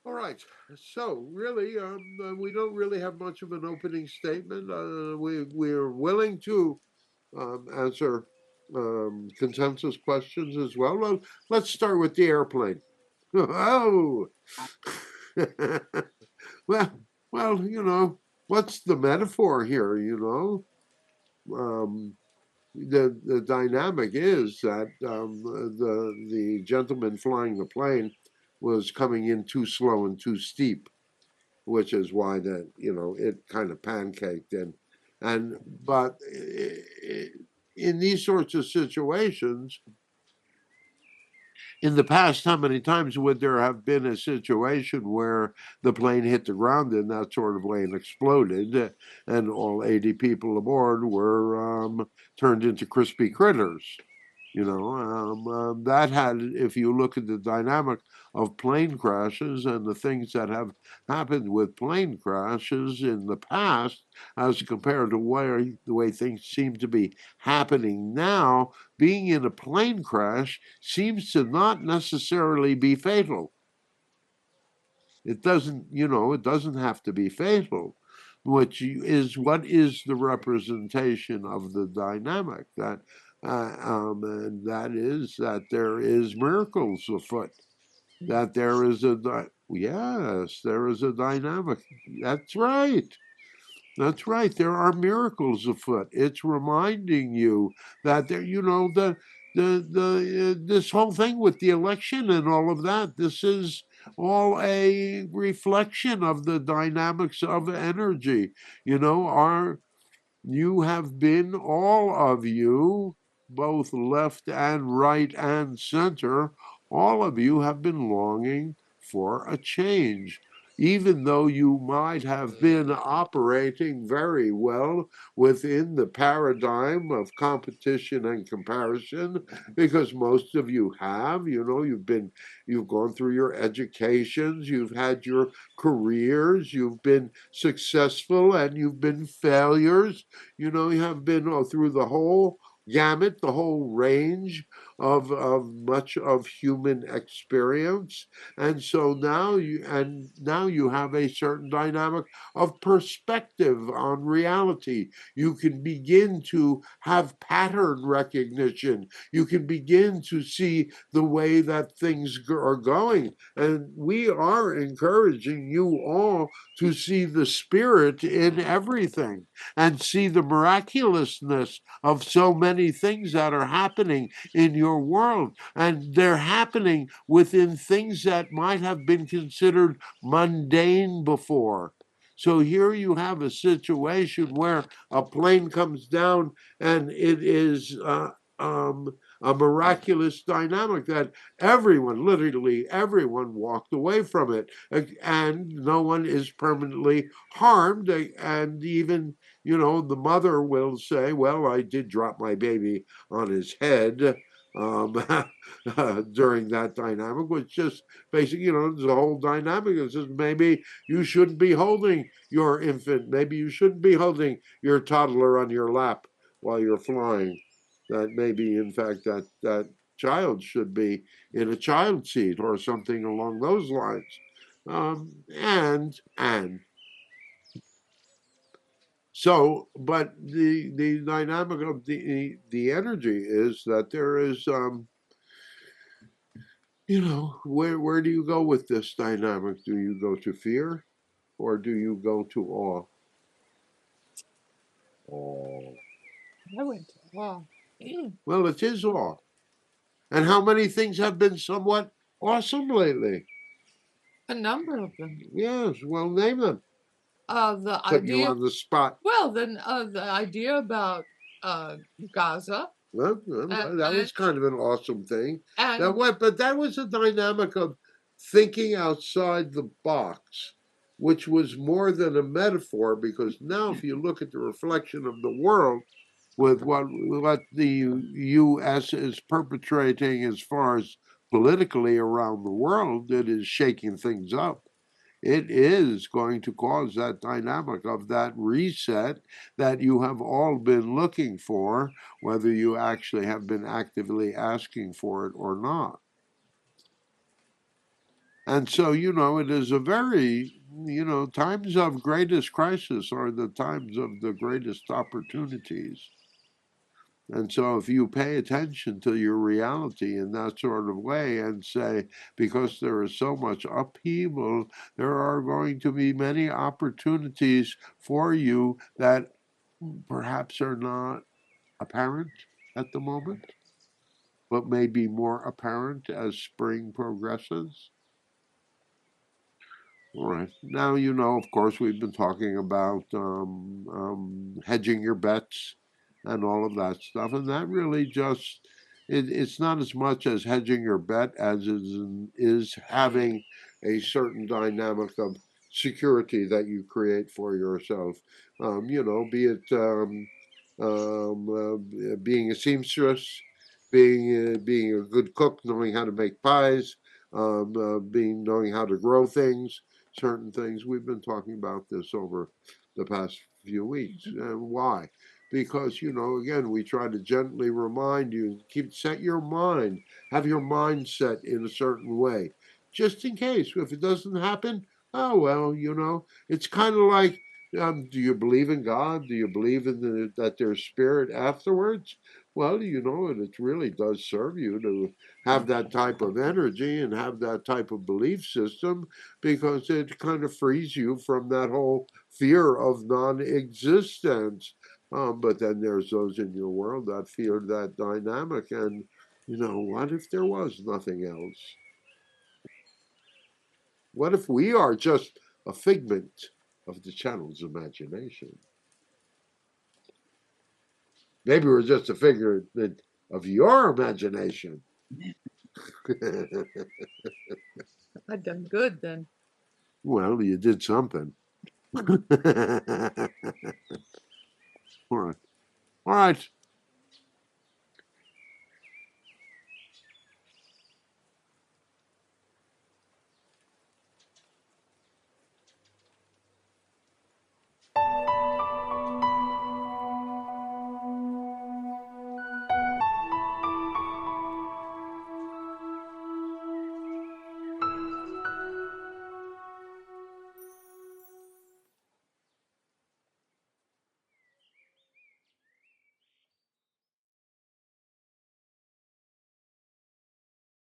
All right. So really, we don't really have much of an opening statement. We're willing to answer consensus questions as well. Let's start with the airplane. Oh, well, what's the metaphor here? The dynamic is that the gentleman flying the plane was coming in too slow and too steep, which is why it kind of pancaked and but in these sorts of situations in the past, how many times would there have been a situation where the plane hit the ground in that sort of way and exploded, and all 80 people aboard were turned into crispy critters? That had, if you look at the dynamic of plane crashes and the things that have happened with plane crashes in the past, as compared to the way things seem to be happening now, being in a plane crash seems to not necessarily be fatal. It doesn't have to be fatal, which is what is the representation of the dynamic and that is that there is miracles afoot, that there is yes, there is a dynamic. That's right. That's right. There are miracles afoot. It's reminding you that this whole thing with the election and all of that. This is all a reflection of the dynamics of energy. You have been, all of you, both left and right and center, all of you have been longing for a change. Even though you might have been operating very well within the paradigm of competition and comparison, because most of you have, you've gone through your educations, you've had your careers, you've been successful and you've been failures. You have been through the whole gamut, the whole range of much of human experience. And so now you have a certain dynamic of perspective on reality. You can begin to have pattern recognition. You can begin to see the way that things are going. And we are encouraging you all to see the spirit in everything and see the miraculousness of so many things that are happening in your world. And they're happening within things that might have been considered mundane before. So here you have a situation where a plane comes down and it is a miraculous dynamic that everyone, literally everyone, walked away from it, and no one is permanently harmed. And even, the mother will say, well, I did drop my baby on his head um, during that dynamic, which just basically, there's a whole dynamic that says maybe you shouldn't be holding your infant, maybe you shouldn't be holding your toddler on your lap while you're flying. That maybe, in fact, that child should be in a child seat or something along those lines. And so, but the dynamic of the energy is that there is, where do you go with this dynamic? Do you go to fear, or do you go to awe? Oh, I went to awe. Well, it is awe. And how many things have been somewhat awesome lately? A number of them. Yes, well, name them. The Put you idea, on the spot. well, then the idea about uh, Gaza Well, and that was kind of an awesome thing. and But that was a dynamic of thinking outside the box, which was more than a metaphor. Because now, if you look at the reflection of the world with what the U.S. is perpetrating as far as politically around the world, it is shaking things up. It is going to cause that dynamic of that reset that you have all been looking for, whether you actually have been actively asking for it or not. And so, it is a very, times of greatest crisis are the times of the greatest opportunities. And so, if you pay attention to your reality in that sort of way and say, because there is so much upheaval, there are going to be many opportunities for you that perhaps are not apparent at the moment, but may be more apparent as spring progresses. All right. Now, of course, we've been talking about hedging your bets and all of that stuff. And that really just, it's not as much as hedging your bet as is having a certain dynamic of security that you create for yourself. Be it being a seamstress, being a good cook, knowing how to make pies, being knowing how to grow things, certain things. We've been talking about this over the past few weeks. And why? Because, again, we try to gently remind you, set your mind, have your mind set in a certain way, just in case. If it doesn't happen, oh, well, it's kind of like, do you believe in God? Do you believe in that there's spirit afterwards? Well, it really does serve you to have that type of energy and have that type of belief system, because it kind of frees you from that whole fear of non-existence. But then there's those in your world that fear that dynamic, and what if there was nothing else? What if we are just a figment of the channel's imagination? Maybe we're just a figment of your imagination. I've done good then. Well, you did something. All right. All right.